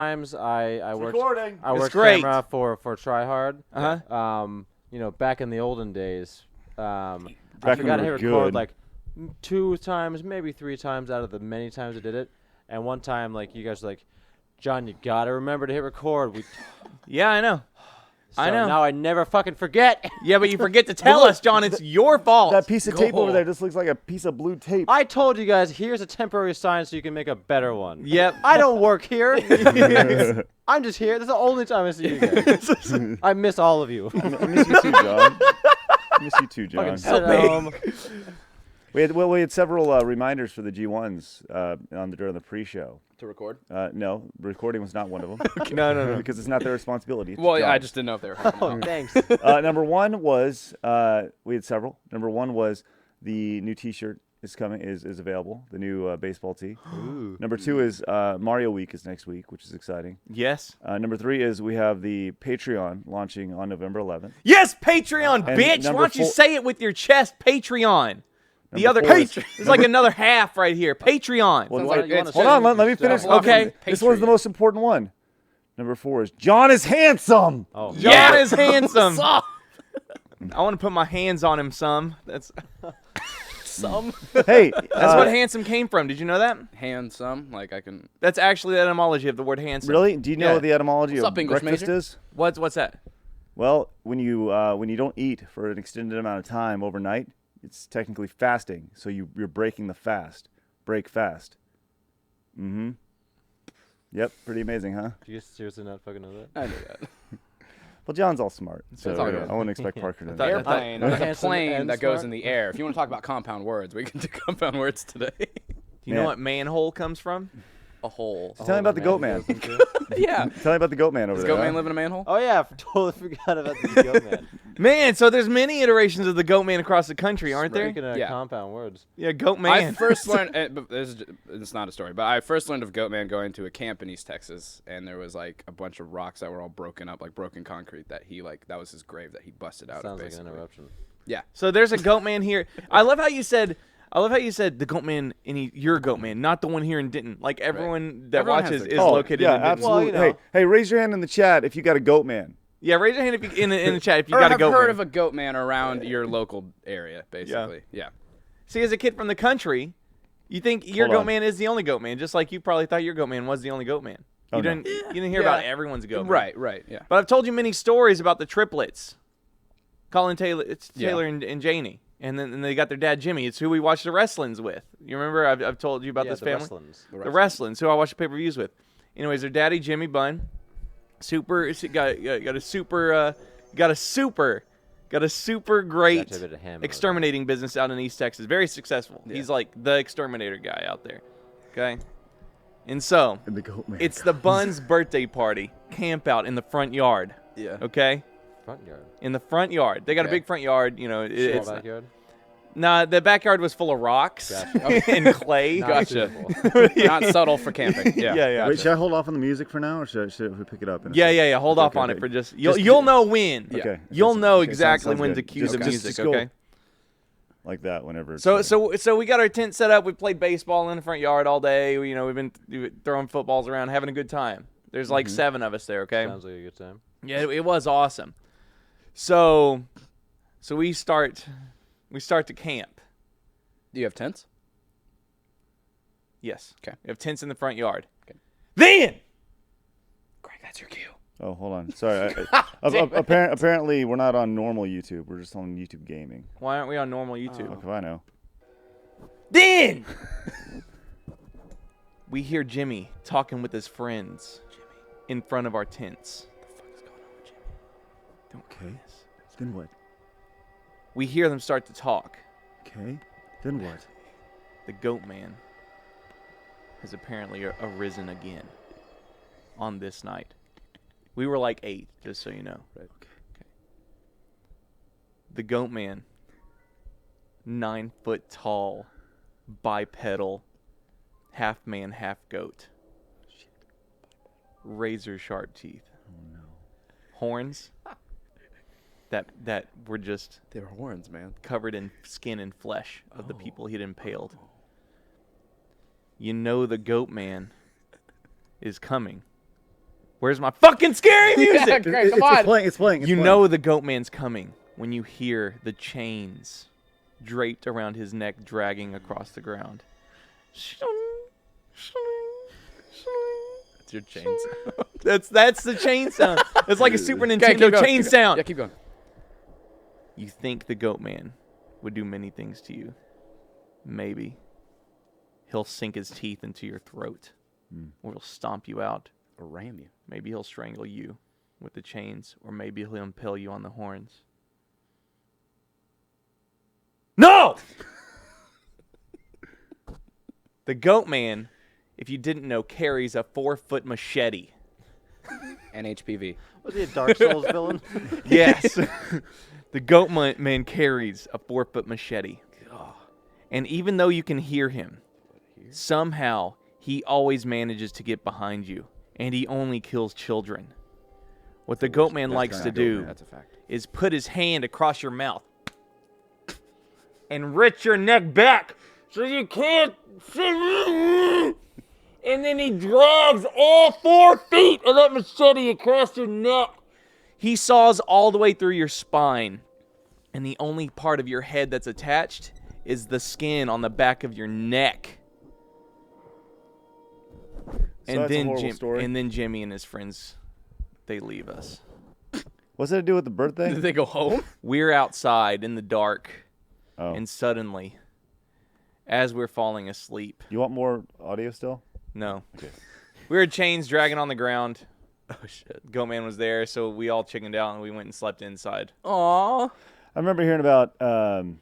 times I worked great. camera for TRYHARD. Uh-huh. You know, back in the olden days, I Back forgot to when we hit were record good. like 2 times, maybe 3 times out of the many times I did it. And one time, like, you guys were like, John, you gotta remember to hit record. Yeah, I know. So I know. now I never fucking forget. Yeah, but you forget to tell us, John. It's your fault. That piece of tape over there just looks like a piece of blue tape. I told you guys, here's a temporary sign so you can make a better one. Yep. I don't work here. I'm just here. This is the only time I see you guys. I miss all of you. I miss you too, John. I miss you too, John. Fucking sit at home. We had several reminders for the G1s during the pre-show. To record? No, recording was not one of them. No. Because it's not their responsibility. It's Well, yeah, I John's. just didn't know if they were. Oh, thanks. Number one was we had several. Number one was the new T-shirt is coming is available. The new baseball tee. Ooh. Number two is Mario Week is next week, which is exciting. Yes. Number three is we have the Patreon launching on November 11th. Yes, Patreon, And bitch. Why number don't you four- say it with your chest? Patreon. The Number other four is- Patreon. It's like another half right here. Patreon. Well, Sounds why- like it's hold on, let me just- finish. Okay. This one's the most important one. Number four is John is handsome. Oh, John is handsome. I want to put my hands on him some. That's Hey, that's what handsome came from. Did you know that? Handsome, like I can. That's actually the etymology of the word handsome. really? Do you know Yeah. the etymology What's of up, English breakfast major? is? What's that? Well, when you don't eat for an extended amount of time overnight, it's technically fasting. So you're breaking the fast. Break fast. Mm-hmm. Yep, pretty amazing, huh? Do you seriously not fucking know that? I knew that. Well, John's all smart, so all good. I wouldn't expect Parker to know. thought- that. Airplane I thought- is a Handsome plane and that goes smart. in the air. If you want to talk about compound words, we can do compound words today. Do you know Man. what manhole comes from? A hole. Tell me about the Goatman. Yeah. Tell me about the Goatman over Does there. Goatman huh? live in a manhole? Oh, yeah. Totally forgot about the Goatman. Man, so there's many iterations of the Goatman across the country, aren't there? Speaking of Yeah. compound words. Yeah, Goatman. I first learned, but it's not a story, but I first learned of Goatman going to a camp in East Texas, and there was like a bunch of rocks that were all broken up, like broken concrete, that that was his grave that he busted out of, Sounds like an basically. interruption. Yeah. So there's a Goatman here. I love how you said the Goatman and your Goatman, not the one here in Denton. Like everyone that Everyone has watches their is Oh, located yeah, in Denton. absolutely. Well, you know. Hey, raise your hand in the chat if you got a Goatman. Yeah, raise your hand if you, in the chat if you Or got a have Goatman. heard of a Goatman around your local area, basically. Yeah. See, as a kid from the country, you think your Hold on. Goatman is the only Goatman, just like you probably thought your Goatman was the only Goatman. Oh, You no. didn't hear about everyone's Goatman. Right, yeah. But I've told you many stories about the triplets. Colin Taylor, Yeah. Taylor and Janie. And then they got their dad, Jimmy. It's who we watched the wrestlings with. You remember? I've told you about Yeah, this the family. wrestlings. The wrestlings, who I watched the pay-per-views with. Anyways, their daddy, Jimmy Bunn, got a super great Got a bit of ham in it. exterminating business out in East Texas. Very successful. Yeah. He's like the exterminator guy out there. Okay? And so, And the Goatman. it's the Bunn's birthday party camp out in the front yard. Yeah. Okay? Front yard. In the front yard. They got a Okay. big front yard, you know. It's backyard. Nah, the backyard was full of rocks Gotcha. and clay. Not Gotcha. suitable. Not subtle for camping. Yeah. Yeah. Wait, should I hold off on the music for now, or should we pick it up? In a Yeah, second? yeah. Hold Okay, off on okay. it for just Just- you'll know when. Yeah. Okay. You'll know Okay, exactly sounds when good. to cue the Just music, go okay? Like that whenever. It's So ready. so we got our tent set up. We played baseball in the front yard all day. We've been throwing footballs around, having a good time. There's like 7 of us there, okay? Sounds like a good time. Yeah, it was awesome. So we start to camp. Do you have tents? Yes. Okay. We have tents in the front yard. Okay. Then Greg, that's your cue. Oh, hold on. Sorry. Apparently, we're not on normal YouTube. We're just on YouTube Gaming. why aren't we on normal YouTube? Fuck if I know. Then we hear Jimmy talking with his friends in front of our tents. What the fuck is going on with Jimmy? Don't Okay. Then what? We hear them start to talk. Okay. Then what? The Goatman has apparently arisen again on this night. We were like 8, just so you know. Right. Okay. The Goatman, 9 foot tall, bipedal, half man, half goat. Razor sharp teeth. Oh no. Horns that were just They were horns, man. covered in skin and flesh of the people he'd impaled. You know the Goatman is coming Where's my fucking scary music? Yeah, Greg, come on. It's playing. You know the Goatman's coming when you hear the chains draped around his neck dragging across the ground. It's your chains. That's the chain sound. It's like a Super Okay, Nintendo keep going, chain keep going. sound. Yeah, keep going. You think the Goatman would do many things to you. Maybe. He'll sink his teeth into your throat. Or he'll stomp you out. Or ram you. Maybe he'll strangle you with the chains. Or maybe he'll impale you on the horns. No! The Goatman, if you didn't know, carries a 4-foot machete. And HPV. Was he a Dark Souls villain? Yes. The Goatman carries a 4-foot machete. And even though you can hear him, somehow he always manages to get behind you. And he only kills children. What the Goatman likes to do That's a fact. is put his hand across your mouth and wrench your neck back so you can't see. And then he drags all 4 feet of that machete across your neck. He saws all the way through your spine. And the only part of your head that's attached is the skin on the back of your neck. So that's a horrible story. And then Jimmy and his friends, they leave us. What's that to do with the birthday? Did they go home? We're outside in the dark, Oh. and suddenly, as we're falling asleep, You want more audio still? no. Okay. We heard chains dragging on the ground. Oh, shit. Goatman was there, so we all chickened out and we went and slept inside. Aw. I remember hearing about the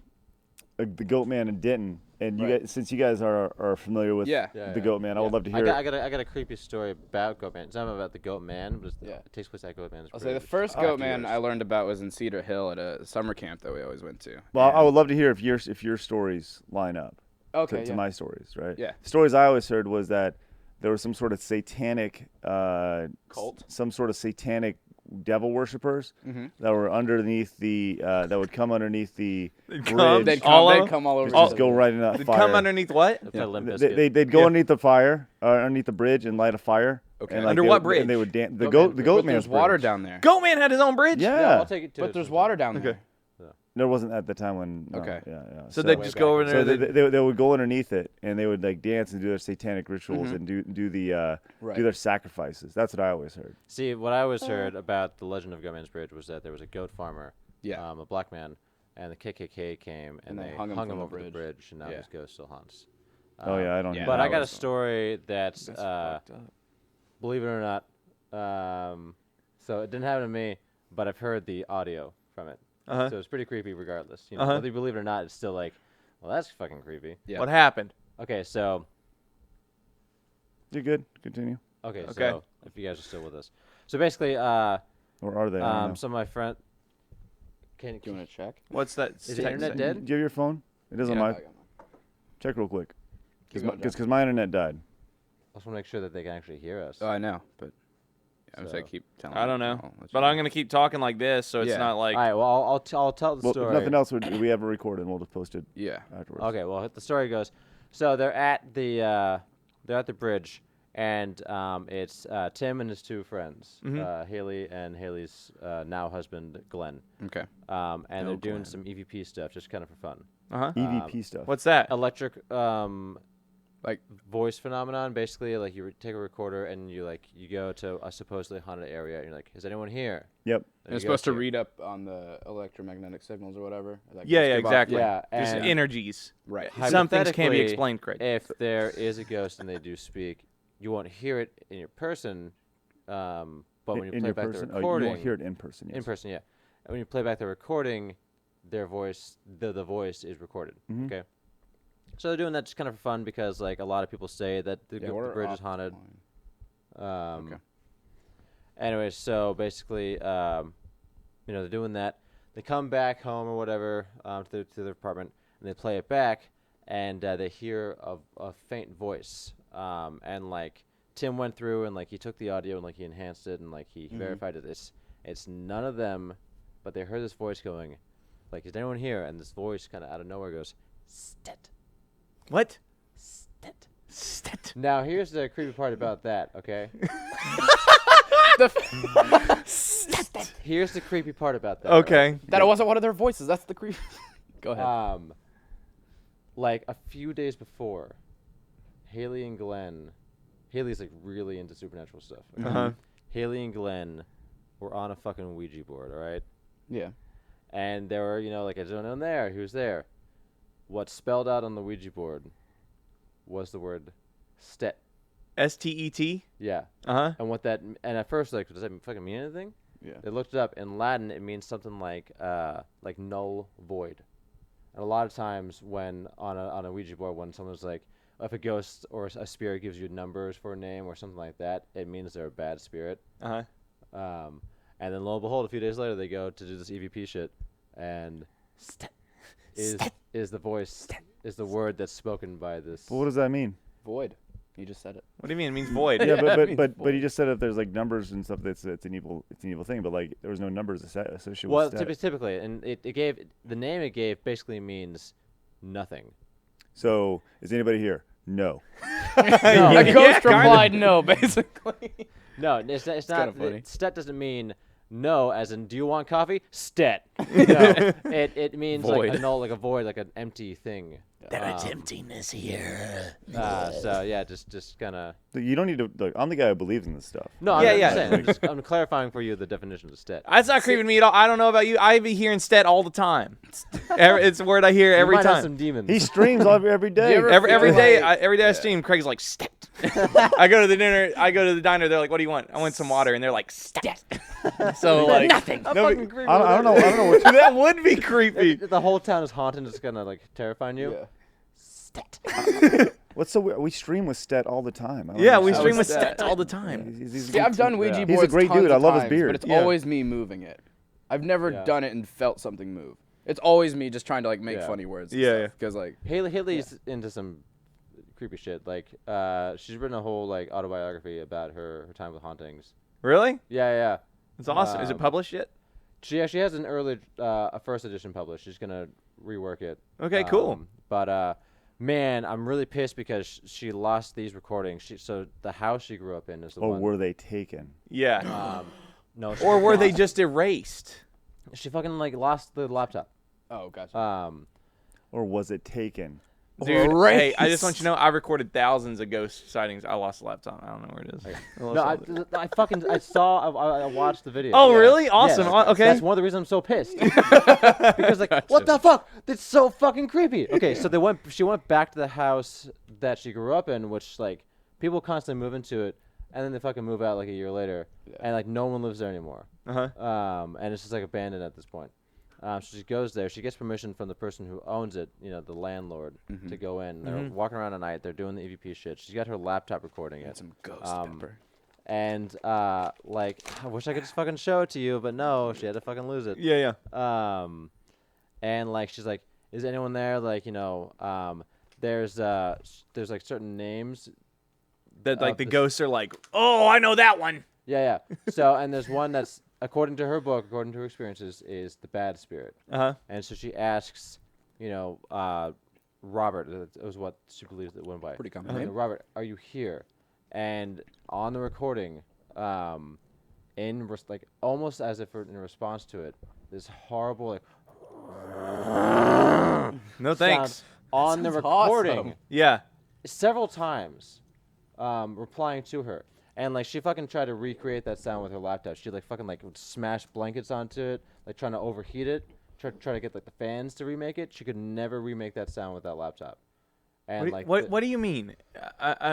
Goatman in Denton, and you Right. guys, since you guys are familiar with Yeah. the Goatman, I would love to I hear. got a creepy story about Goatman. It's not about the Goatman, but Yeah. it takes place at Goatman. It's I'll say pretty the first after Goatman yours. I learned about was in Cedar Hill at a summer camp that we always went to. Well, I And- would love to hear if your stories line up Okay, to yeah. my stories, right? Yeah. The stories I always heard was that there was some sort of satanic Cult? some sort of satanic devil worshippers Mhm. that were underneath the that would come underneath the come? bridge. They'd come all over. Just each go other. right in that Did fire. come underneath what? They play Limp Bizkit. They'd go Yeah. underneath the fire, underneath the bridge, and light a fire. Okay. And, like, Under they what would- bridge? And they would dance. The Goatman Bridge. But Goatman's there's water bridge. down there. Goatman had his own bridge? Yeah. Yeah, I'll take it too. But there's sometime. water down Okay. there. There wasn't at the time when. No, Okay. Yeah. So they'd way just back go over in there. So they'd- they would go underneath it, and they would like dance and do their satanic rituals and do the Right. do their sacrifices. That's what I always heard. See, what I always heard about the legend of Goatman's Bridge was that there was a goat farmer, Yeah. a black man, and the KKK came and they hung him from the over the bridge. bridge, and now Yeah. his ghost still haunts. Oh yeah, I don't. yeah, know. But that I got a was- story that's, That's fucked up. believe it or not, so it didn't happen to me, but I've heard the audio from it. Uh-huh. So it's pretty creepy regardless. You know, Uh-huh. whether you believe it or not, it's still like, well, that's fucking creepy. Yeah. What happened? Okay, so You're good. Continue. okay, Okay. so if you guys are still with us, so basically, Or are they? I don't know. some of my friend. Can Do you want to check? What's that? Is the text internet say? dead? Do you have your phone? It is on Yeah, my. I got mine. Check real quick. Keep going, Because my internet died. I just want to make sure that they can actually hear us. Oh, I know, but I'm So- saying keep telling. I me. don't know. I'll let But you I'm know. going to keep talking like this, so it's Yeah. not like. All right. Well, I'll tell the Well, story. if nothing else, we have it recorded, and we'll just post it Yeah. afterwards. Okay. Well, the story goes. So they're at the bridge, and it's Tim and his 2 friends, Mhm. Haley and Haley's now husband Glenn, Okay. and they're Oh, doing Glenn. some EVP stuff, just kind of for fun. Uh-huh. EVP stuff. What's that? Electric Like voice phenomenon. Basically, like you take a recorder and you go to a supposedly haunted area, and you're like, "Is anyone here?" Yep. And it's you go supposed to it. read up on the electromagnetic signals or whatever. Like Yeah, just yeah, give off, exactly. like- Yeah, There's and energies. Right. Some things can't be hypothetically, explained correctly. If there is a ghost and they do speak, you won't hear it in your person, but when you in play your back person. the Oh, you recording, won't hear it in person. Yes. in person, yeah. And when you play back the recording, their voice, the voice is recorded. Mhm. Okay. So they're doing that just kind of for fun because like a lot of people say that the, Yeah, the we're bridge is haunted. offline. Okay. Anyways, so basically, they're doing that. They come back home or whatever to their apartment, and they play it back, and they hear a faint voice. And like Tim went through and like he took the audio and like he enhanced it and like he verified that it's none of them, but they heard this voice going, like, "Is anyone here?" And this voice kind of out of nowhere goes, "Stit, What? stit." Stit. Now here's the creepy part about that. Okay. Here's the creepy part about that. Okay. That it wasn't one of their voices. That's the creep. Go ahead. Right? Like a few days before, Haley and Glenn. Haley's like really into supernatural stuff. Okay? Haley and Glenn were on a fucking Ouija board. All right. Yeah. And there were, like, I don't know there. Who's there? What spelled out on the Ouija board was the word "stet." STET. Yeah. And And at first, like, does that fucking mean anything? Yeah. They looked it up. In Latin, it means something like null, void. And a lot of times when on a Ouija board, when someone's like, if a ghost or a spirit gives you numbers for a name or something like that, it means they're a bad spirit. And then lo and behold, a few days later, they go to do this EVP shit, and is the voice, is the word that's spoken by this. But what does that mean? Void. You just said it. What do you mean? It means void. Yeah, means but you just said if there's like numbers and stuff, it's an evil thing. But like there was no numbers associated Well, with stat. typically, and it gave, the name it gave basically means nothing. So is anybody here? No. A ghost replied no, basically. No, it's not. kinda funny. Stet doesn't mean no, as in, do you want coffee? Stet. No, it means like a Void. null, like a void, like an empty thing. There is emptiness here. So yeah, just kind of. You don't need to. Look, I'm the guy who believes in this stuff. No, Yeah, I'm yeah. just saying. I'm clarifying for you the definition of stet. That's not creeping me at all. I don't know about you. I be hearing stet all the time. It's a word I hear every You might have time. some demons. He streams every day. ever- Every feel day, like- I stream. Craig's like stet. I go to the dinner. I go to the diner. They're like, "What do you want?" I want some water, and they're like stet. So like Nothing. How nobody- fucking creepy I would don't that know. What. that would be creepy. The whole town is haunted. It's gonna like terrifying you. Yeah. What's so weird? We stream with Stet all the time. I don't Yeah, we understand. stream with Stet. stet all the time. He's See, I've done Ouija He's a boards great tons dude. of I love his times, beard. But it's Yeah. always me moving it. I've never Yeah. done it and felt something move. It's always me just trying to like make Yeah. funny words. Yeah, Because like Haley's into some creepy shit. Like, she's written a whole like autobiography about her time with hauntings. Really? Yeah. It's awesome. Is it published yet? She actually has an early, a first edition published. She's gonna rework it. Okay, cool. But man, I'm really pissed because she lost these recordings. So the house she grew up in is the Oh, one. were they taken? Yeah. No. She Or were they lost- just erased? She fucking like lost the laptop. oh gotcha. Or was it taken? Dude, hey, I just want you to know I recorded thousands of ghost sightings. I lost a laptop. I don't know where it is. I lost No, all the- I watched the video. Oh, Yeah. really? Awesome. Yes. Okay. That's one of the reasons I'm so pissed. Because like, what the fuck? That's so fucking creepy. Okay, so she went back to the house that she grew up in, which like people constantly move into it, and then they fucking move out like a year later, and like no one lives there anymore. And it's just like abandoned at this point. So she goes there. She gets permission from the person who owns it, the landlord, to go in. They're walking around at night. They're doing the EVP shit. She's got her laptop recording it. Some ghost pepper. And like, I wish I could just fucking show it to you, but no, she had to fucking lose it. Yeah. And like, she's like, is anyone there? Like, there's like certain names. That like the this- ghosts are like, oh, I know that one. Yeah. So, and there's one that's, according to her book, according to her experiences, is the bad spirit. And so she asks, Robert, it was what she believes that went by. Pretty common name. Robert, are you here? And on the recording, like almost as if in response to it, this horrible like No thanks. sound on the Sounds recording awesome. Yeah. several times, replying to her. And like she fucking tried to recreate that sound with her laptop. She like fucking like would smash blankets onto it, like trying to overheat it. Try to get like the fans to remake it. She could never remake that sound with that laptop. And What do you mean?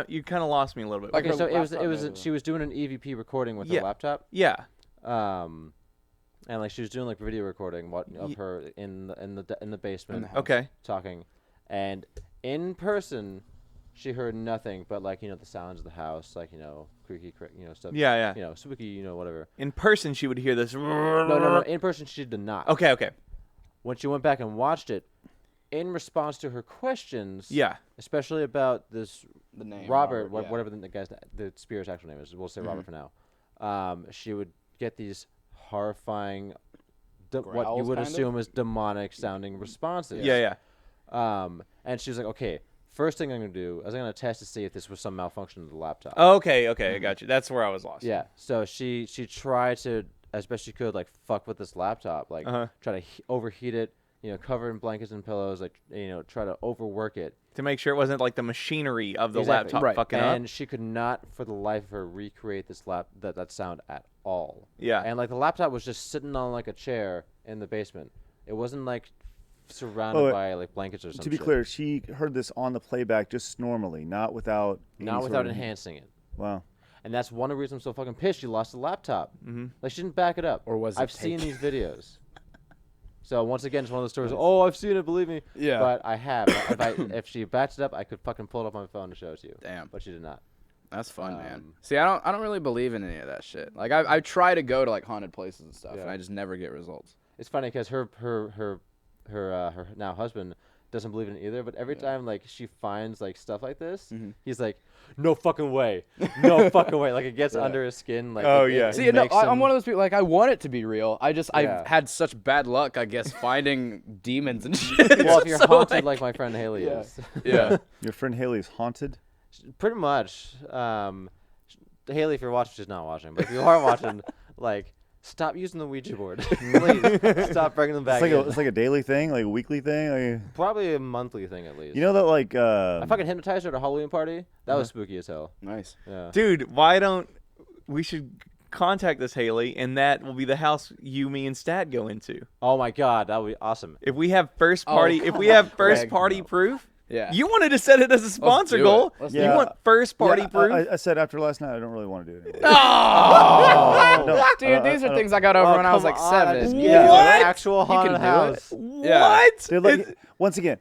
You kind of lost me a little bit. Like Okay, her so laptop it was maybe. she was doing an EVP recording with Yeah. her laptop. Yeah. And like she was doing like video recording of her in the basement Okay. talking, and in person she heard nothing but like the sounds of the house, like creaky stuff. Yeah. Spooky, whatever. In person, she would hear this. No. In person she did not. Okay. When she went back and watched it, in response to her questions, Yeah. especially about this The name Robert, yeah. whatever the spirit's actual name is, we'll say Robert for now. She would get these horrifying, what you Growls, would kind of? assume is demonic sounding responses. Yeah. And she was like, okay, first thing I'm gonna do is I'm gonna test to see if this was some malfunction of the laptop. Okay, I got you. That's where I was lost. Yeah. So she tried to, as best she could, like fuck with this laptop, like try to overheat it, cover in blankets and pillows, like try to overwork it To make sure it wasn't like the machinery of the Exactly. laptop fucking and up. she could not, for the life of her, recreate this that sound at all. Yeah. And like the laptop was just sitting on like a chair in the basement. It wasn't like surrounded by like blankets or something. To be clear, she heard this on the playback just normally, not without enhancing it. Wow. And that's one of the reasons I'm so fucking pissed. She lost the laptop. Like she didn't back it up. Or was it I've seen these videos. So once again, it's one of those stories. Oh, I've seen it. Believe me. Yeah. But I have. If she backed it up, I could fucking pull it off my phone to show it to you. Damn. But she did not. That's fun, man. See, I don't really believe in any of that shit. Like I try to go to like haunted places and stuff, and I just never get results. It's funny because her now husband doesn't believe in it either. But every time like she finds like stuff like this, he's like, no fucking way, no fucking way. Like it gets under his skin. Like See, no, I'm one of those people. Like I want it to be real. I've had such bad luck, I guess, finding demons and shit. Well, if you're So, haunted like my friend Haley is. Yeah. Your friend Haley is haunted? Pretty much. Haley, if you're watching, she's not watching. But if you are watching, like, stop using the Ouija board. Please stop bringing them back. It's like a daily thing, like a weekly thing. Like, probably a monthly thing at least. you know that like I fucking hypnotized her at a Halloween party. That was spooky as hell. Nice. Yeah. Dude, why don't we should contact this Haley, and that will be the house you, me, and Stat go into. Oh my god, that would be awesome. If we have first party, first party proof. Yeah. You wanted to set it as a sponsor do goal. it. Let's You do it. want first party proof? I said after last night I don't really want to do it anymore. Oh, dude, these are things I got over when I was like 7. What? Actual You haunted can do house. it. What? Dude, like, once again,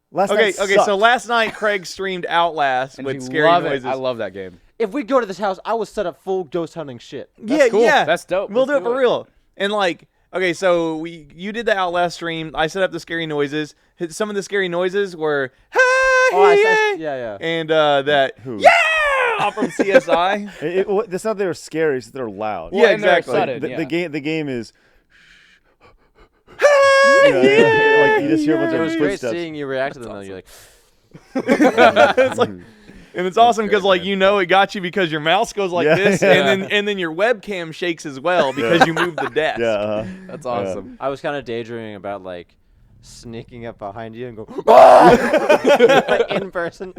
last Okay, night so sucked. last night Craig streamed Outlast And with you scary love noises. it. I love that game. If we go to this house, I will set up full ghost hunting shit. Yeah, cool. yeah. That's dope. We'll Let's do it do for it. real. And like, okay, so you did the Outlast stream. I set up the scary noises. Some of the scary noises were, hey, Yeah. and that, Who? yeah, from CSI. It's not that they're scary; it's that they're loud. Yeah, and they're exactly. excited, The game is. Hey, Like you just hear a bunch It of was great footsteps. seeing you react to them. Though. You're like, It's like, and it's awesome because like it got you because your mouse goes like Yeah, this, yeah. and then your webcam shakes as well because you moved the desk. Yeah. That's awesome. I was kind of daydreaming about like sneaking up behind you and go like, in person.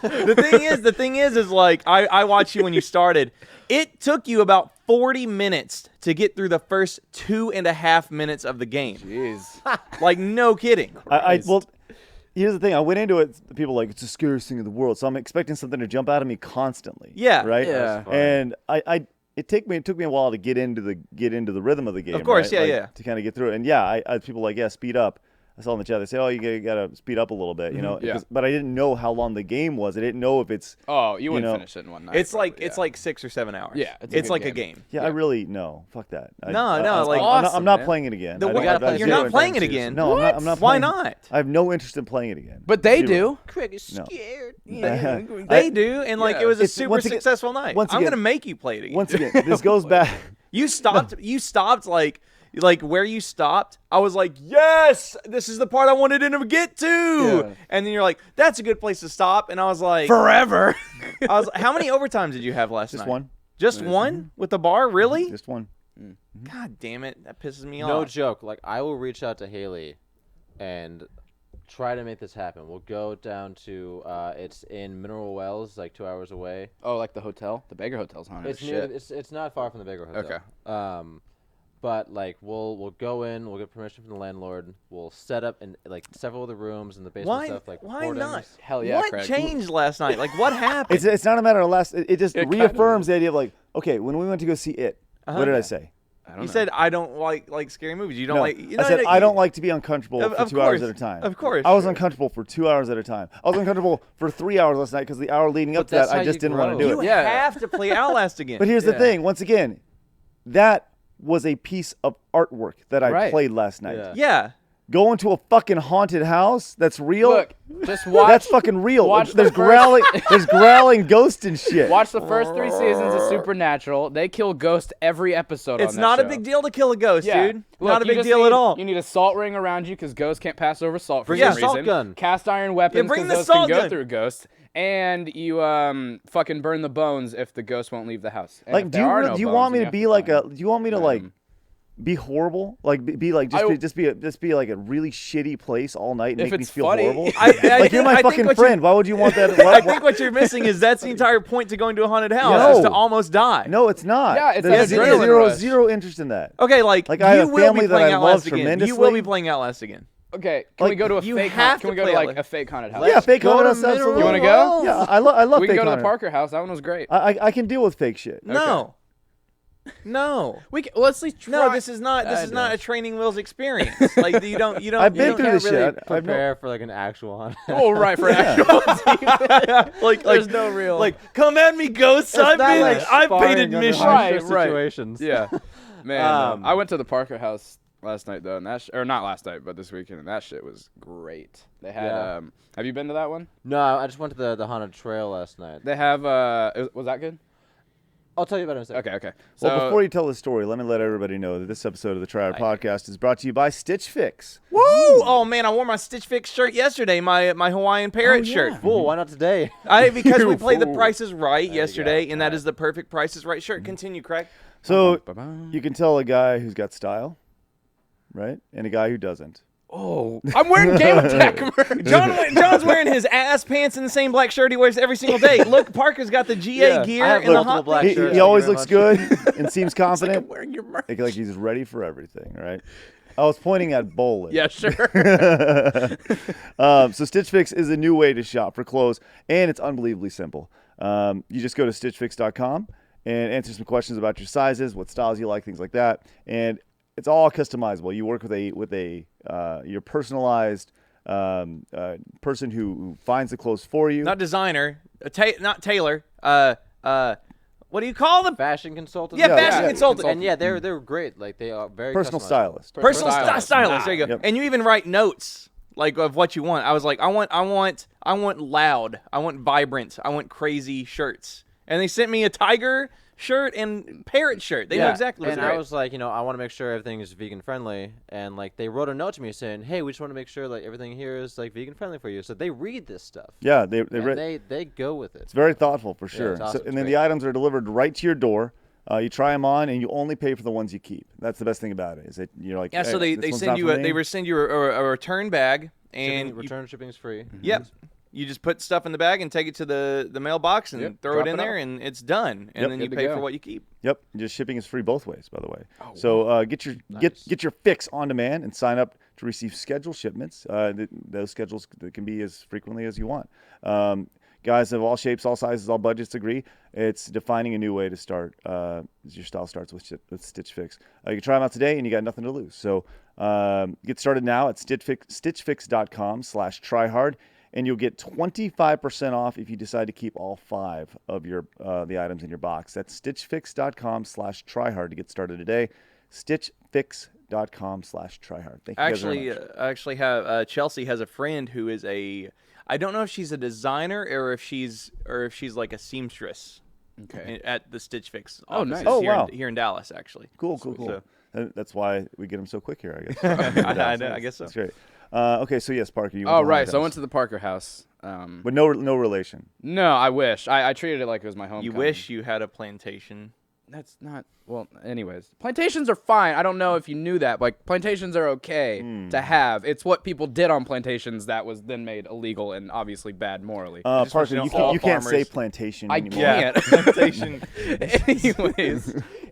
The thing is like I watched you when you started. It took you about 40 minutes to get through the first 2.5 minutes of the game. Jeez. Like no kidding. Well, here's the thing. I went into it. People were like, it's the scariest thing in the world. So I'm expecting something to jump out of me constantly. Yeah. Right. Yeah. And it took me a while to get into the rhythm of the game. Of course, right? yeah. To kind of get through it. And yeah, I people were like, yeah, speed up. I saw in the chat, they say, oh, you gotta speed up a little bit, you know? Yeah. But I didn't know how long the game was. I didn't know if it's, Oh, you wouldn't know, finish it in one night. It's like probably, it's like 6 or 7 hours. Yeah, it's a good like a game. game. yeah, I really, no, fuck that. No, like- I'm not man. playing it again. The I way- don't- I you're zero not playing it intention to. again. No, I'm not Why playing. not? I have no interest in playing it again. But they Zero. do. Craig is No. scared. They do, and like Yeah. it was a It's- super once again- successful night. once I'm again- gonna make you play it again. Once again, this goes back. You stopped like where you stopped. I was like, yes, this is the part I wanted him to get to. Yeah. And then you're like, that's a good place to stop. And I was like, Forever. I was, how many overtimes did you have last Just night? one. Just one with the bar? Really? Just one. God damn it, that pisses me No off. joke. Like I will reach out to Haley and try to make this happen. We'll go down to it's in Mineral Wells, like 2 hours away. Oh, like the hotel? The Baker Hotel's haunted. It's near. It's not far from the Baker Hotel. Okay. But like we'll go in. We'll get permission from the landlord. We'll set up in like several of the rooms in the basement Why? stuff. Like Why hoardings. not? Hell yeah, What Craig. changed last night? Like what happened? It's not a matter of last. It just It kind reaffirms the idea of like, okay, when we went to go see it, what did I say? I don't You know. said I don't like scary movies. You don't No, like. You I know, said you- I don't like to be uncomfortable Of- for of 2 hours course. at a time. Of course, I was sure. uncomfortable for 2 hours at a time. I was uncomfortable for 3 hours last night because the hour leading up to that's that, I how just you didn't want to grow. do You it. Yeah. have to play Outlast again. But here's the Yeah. thing. Once again, that was a piece of artwork that I Right. played last night. Yeah. yeah. Go into a fucking haunted house that's real. Look, just watch. That's fucking real. watch There's the first- growling ghosts and shit. Watch the first 3 seasons of Supernatural. They kill ghosts every episode. It's on that not show. a big deal to kill a ghost, Yeah. dude. Look, Not a you big just deal at need- all. You need a salt ring around you because ghosts can't pass over salt for Bring some your assault reason. gun. Cast iron weapons bring because the those can assault go gun. through ghosts. And you fucking burn the bones if the ghost won't leave the house. And Like, if do there you are re- no do you bones, want me then to be have like find a? Do you want me to them. like be horrible? Like be like just be like a really shitty place all night and If make me it's feel funny. horrible? I Like you're think- my I think fucking what you- friend. Why would you want that? I think what you're missing is that's the entire point to going to a haunted house is to No. almost die. No, it's not. Yeah, it's There's an adrenaline rush. zero interest in that. Okay, like Like, I have you a will family be that playing I Outlast love again. You will tremendously. be playing Outlast again. Okay, can we Like, go to a you fake? have Can we to go to play like it. a fake haunted house? Yeah, fake go haunted to house. Mineral Absolutely. You wanna go? Yeah, I love We fake can go to the haunted. Parker house. That one was great. I can deal with fake shit. No. No. Let's at least try. No, this is not a training wheels experience. Like you don't I've been you through don't this really shit. I know. prepare for like an actual hunt. Oh, right, for an actual team. like There's no real. like come at me, ghosts. It's I've not been like I've paid sparring under admission. high-stress Right. situations. Yeah, man. Um, I went to the Parker house last night though, and or not last night, but this weekend, and that shit was great. They had. Yeah. Have you been to that one? No, I just went to the haunted trail last night. They have. Was that good? I'll tell you about it in a second. Okay. So Well, before you tell the story, let me let everybody know that this episode of the TRYHARD podcast is brought to you by StitchFix. Woo! Oh man, I wore my StitchFix shirt yesterday. My Hawaiian parrot shirt. Fool, why not today? Because we played the fool. Price is Right you yesterday, go. and that is the perfect Price is Right shirt. Continue, Craig. So Ba-bum. you can tell a guy who's got style, right, and a guy who doesn't. Oh, I'm wearing Game Attack merch. John's wearing his ass pants in the same black shirt he wears every single day. Look, Parker's got the GA Yeah, gear I have and the multiple hot. black He, shirts. he Thank always you looks very good and seems confident. I'm wearing your merch. Like he's ready for everything, right? I was pointing at bowling. Yeah, sure. So Stitch Fix is a new way to shop for clothes, and it's unbelievably simple. You just go to StitchFix.com and answer some questions about your sizes, what styles you like, things like that, and it's all customizable. You work with your personalized person who finds the clothes for you. Not designer, not tailor. What do you call them? Fashion consultant. Yeah, Yeah, fashion yeah. consultant. And yeah, they're great. Like they are very Personal customized. stylist. Personal Stylist. stylist. There you go. Yep. And you even write notes like of what you want. I was like, I want loud. I want vibrant. I want crazy shirts. And they sent me a tiger shirt and parrot shirt. They know exactly what's And great. I was like, I want to make sure everything is vegan friendly. And like they wrote a note to me saying, hey, we just want to make sure like everything here is like vegan friendly for you. So they read this stuff. Yeah, And they go with it. it's very thoughtful for sure. it's awesome. And It's then great. the items are delivered right to your door. You try them on, and you only pay for the ones you keep. That's the best thing about it. Is that you're like, yeah, so hey, they this one's send not you for a me. they will send you a return bag and Return shipping is free. Yep. You just put stuff in the bag and take it to the mailbox and Yep, throw drop it in it there, off. and it's done. And Yep. then you Good to pay for go. what you keep. Yep, just shipping is free both ways, by the way. So get your fix on demand and sign up to receive scheduled shipments. Those schedules can be as frequently as you want. Guys of all shapes, all sizes, all budgets agree. It's defining a new way to start. Your style starts with Stitch Fix. You can try them out today, and you got nothing to lose. So get started now at StitchFix.com/tryhard. And you'll get 25% off if you decide to keep all 5 of your the items in your box. That's StitchFix.com/tryhard to get started today. StitchFix.com/tryhard. Thank you guys very much. I actually have Chelsea has a friend who is I don't know if she's a designer or if she's like a seamstress. Okay. At the Stitch Fix. Oh, nice. offices Oh, here wow. here in Dallas, actually. Cool. So- That's why we get them so quick here, I guess. I guess so. That's great. Okay, so yes, Parker. You Oh, went to right. haunted So I house. went to the Parker house. But no relation. No, I wish. I treated it like it was my home. You wish you had a plantation. That's not well. Anyways, plantations are fine. I don't know if you knew that. Like plantations are okay to have. It's what people did on plantations that was then made illegal and obviously bad morally. just want Parker, you to you, know all you can't say farmers- plantation I anymore. can't. Plantation.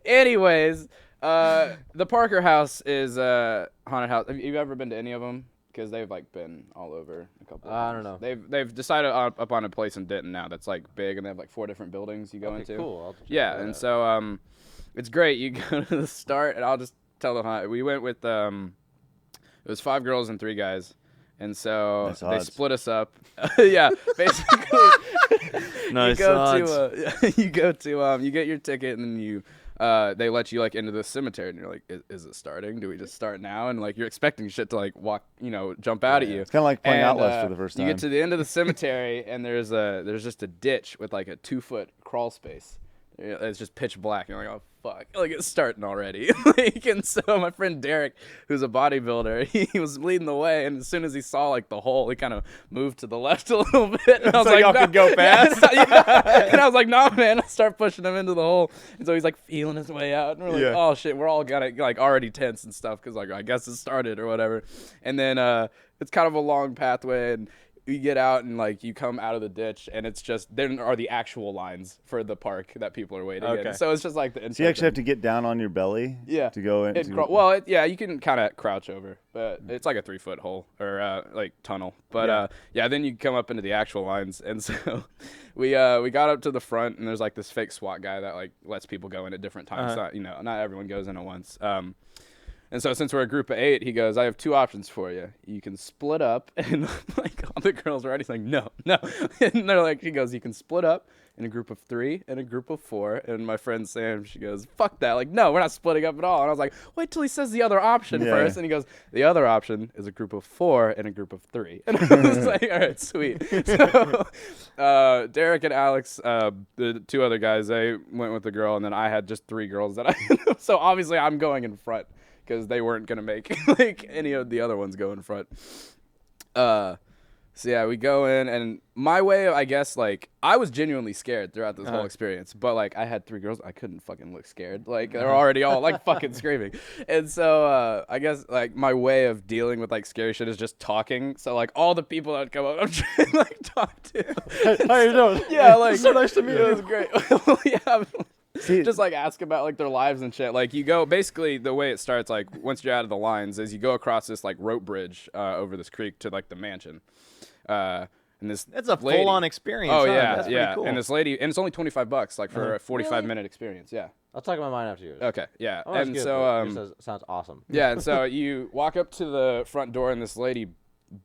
anyways, the Parker house is a haunted house. Have you ever been to any of them? Because they've like been all over a couple. I Of don't times. They've decided up on a place in Denton now that's like big and they have like 4 different buildings you go Okay, into. cool. I'll check Yeah, that and out. so it's great. You go to the start, and I'll just tell them how we went with. It was 5 girls and 3 guys, and so Nice they odds. split us up. Yeah, basically. Nice you go to you get your ticket, and then you they let you like into the cemetery, and you're like, is it starting? Do we just start now? And like you're expecting shit to like jump out at you. It's kind of like playing And, Outlast for the first time. You get to the end of the cemetery, and there's just a ditch with like a 2-foot crawl space. It's just pitch black. And you're like, oh fuck, like it's starting already. And so my friend Derek, who's a bodybuilder, he was leading the way, and as soon as he saw like the hole, he kind of moved to the left a little bit. And I was So like, y'all no. could go fast? Yeah. And I was like, no, man. I start pushing him into the hole, and so he's like feeling his way out, and we're like, Yeah. oh shit, we're all got it like already tense and stuff because like I guess it started or whatever. And then it's kind of a long pathway, and you get out and like you come out of the ditch, and it's just there are the actual lines for the park that people are waiting in. Okay. So it's just like the So you actually have to get down on your belly to go in. yeah, you can kind of crouch over, but it's like a 3-foot hole or like tunnel. But then you come up into the actual lines, and so we got up to the front, and there's like this fake SWAT guy that like lets people go in at different times. Not everyone goes in at once. And so since we're a group of 8, he goes, I have 2 options for you. You can split up. And like all the girls are already saying, no. And they're like, he goes, you can split up in a group of 3 and a group of 4. And my friend Sam, she goes, fuck that. Like, no, we're not splitting up at all. And I was like, wait till he says the other option first. And he goes, the other option is a group of 4 and a group of 3. And I was like, all right, sweet. So Derek and Alex, the 2 other guys, they went with the girl. And then I had just 3 girls that so obviously I'm going in front, because they weren't going to make like any of the other ones go in front. So yeah, we go in, and my way, I guess, like, I was genuinely scared throughout this whole experience, but like I had 3 girls, I couldn't fucking look scared. Like they're already all like fucking screaming. And so I guess like my way of dealing with like scary shit is just talking. So like all the people that would come up, I'm trying to like talk to. How you doing? Yeah, like So nice to meet you. It was great. Yeah. Just like ask about like their lives and shit. Like you go, basically the way it starts, like once you're out of the lines, is you go across this like rope bridge over this creek to like the mansion. And this That's a lady- full-on experience. Oh huh? yeah, That's yeah. pretty cool. And this lady, and it's only $25 like for a 45-minute experience. Yeah. I'll talk about mine after yours. Okay. Yeah. Oh, that's And good, so but yours sounds awesome. yeah, and so you walk up to the front door, and this lady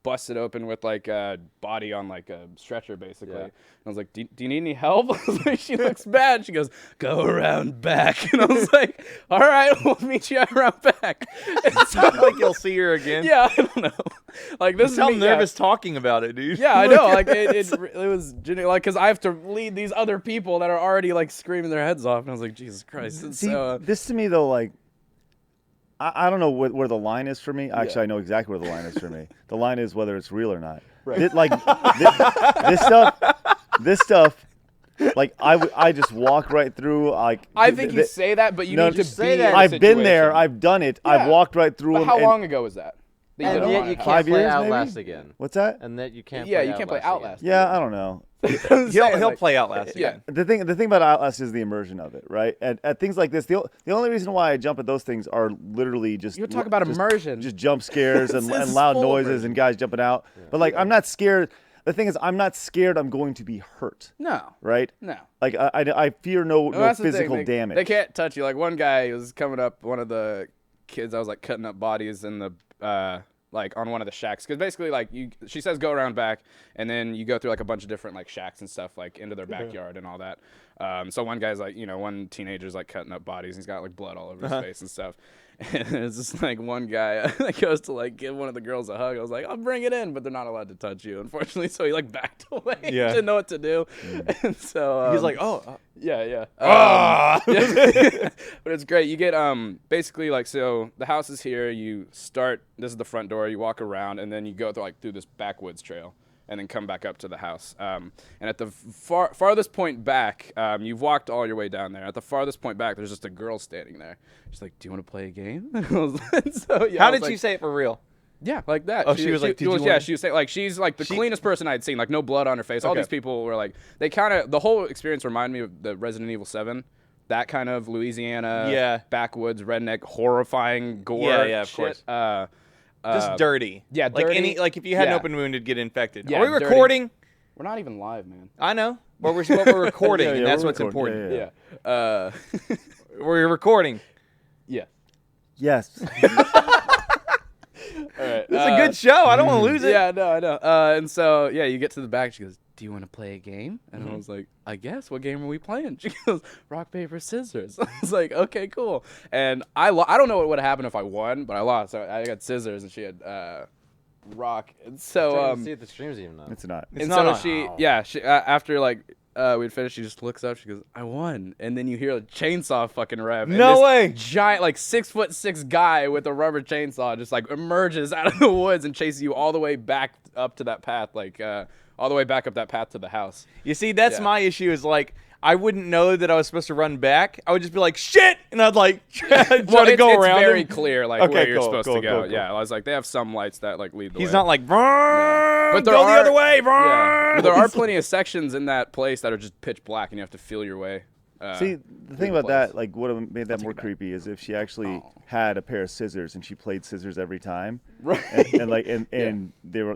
busts it open with like a body on like a stretcher, basically. Yeah. And I was like, do you need any help? I was like, she looks bad. She goes, go around back. And I was like, all right, we'll meet you around back. And so, like you'll see her again. yeah, I don't know. Like this You is sound me, nervous talking about it, dude. Yeah, I know. Like it was genuine, like because I have to lead these other people that are already like screaming their heads off, and I was like, Jesus Christ. And See, so, this to me though, like, I don't know where the line is for me. Actually, I know exactly where the line is for me. The line is whether it's real or not. Right. This stuff, like I just walk right through. Like I think you say that, but you no, need to just be say in that. the I've been there. situation. I've done it. Yeah. I've walked right through But them. how and- long ago was that? That And did yet it? you can't 5 play years, maybe? Outlast again. What's that? And that you can't Yeah, play you can't play Outlast Outlast. again. Yeah, I don't know. He'll play Outlast Yeah. again. The thing about Outlast is the immersion of it, right? At things like this, the only reason why I jump at those things are literally just You talk about immersion. just jump scares and This is loud full noises immersion. and guys jumping out. But like, I'm not scared. The thing is, I'm not scared I'm going to be hurt, No. right? No. Like I fear no Well, that's the thing. physical They- damage. They can't touch you. Like one guy was coming up, one of the kids, I was like cutting up bodies in the like on one of the shacks, because basically like she says go around back, and then you go through like a bunch of different like shacks and stuff like into their backyard and all that. So one guy's like, one teenager's like cutting up bodies, and he's got like blood all over his face and stuff. And it's just like one guy that goes to like give one of the girls a hug. I was like, I'll bring it in, but they're not allowed to touch you, unfortunately. So he like backed away. Yeah. Didn't know what to do. And so He's like, oh, yeah. ah. Yeah. But it's great. You get basically like, so the house is here. You start. This is the front door. You walk around, and then you go through this backwoods trail, and then come back up to the house. And at the farthest point back, you've walked all your way down there. At the farthest point back, there's just a girl standing there. She's like, "Do you want to play a game?" And I was like, so, yeah, How I was did she like, say it for real? Yeah, like that. Oh, she was like, "Did you yeah, wanna-" she was saying like she's like the cleanest person I'd seen. Like no blood on her face. All Okay. these people were like, they kind of, the whole experience reminded me of the Resident Evil 7. That kind of Louisiana, Yeah. backwoods, redneck, horrifying gore. Yeah, of shit. course. Just dirty. yeah, like dirty. like if you had an Yeah. open wound, it'd get infected. Yeah, Are we dirty. recording? We're not even live, man. I know. But we're recording, Yeah, and that's we're what's recording. important. Yeah. We're recording. Yeah. Yes. All right. This is a good show. I don't want to lose it. Yeah, no, I know. And so, yeah, you get to the back. She goes, do you want to play a game? And I was like, I guess. What game are we playing? She goes, rock, paper, scissors. I was like, okay, cool. And I don't know what would have happened if I won, but I lost. So I got scissors, and she had rock. And so see if the stream's even up. It's not. and so she after like we'd finished, she just looks up, she goes, I won. And then you hear a chainsaw fucking rev. And No this way. Giant, like 6'6" guy with a rubber chainsaw just like emerges out of the woods and chases you all the way back up to that path, like all the way back up that path to the house. You see, that's Yeah. my issue is like, I wouldn't know that I was supposed to run back. I would just be like, shit! And I'd like try to go It's around very him. clear like Okay, where you're cool, supposed cool, to go. cool. Yeah, I was like, they have some lights that like lead the way. He's not like, But there go the are- other way, Yeah. But there are plenty of sections in that place that are just pitch black and you have to feel your way. See, the thing the about place. that, like, what made that more creepy is if she actually had a pair of scissors and she played scissors every time, Right. and they were,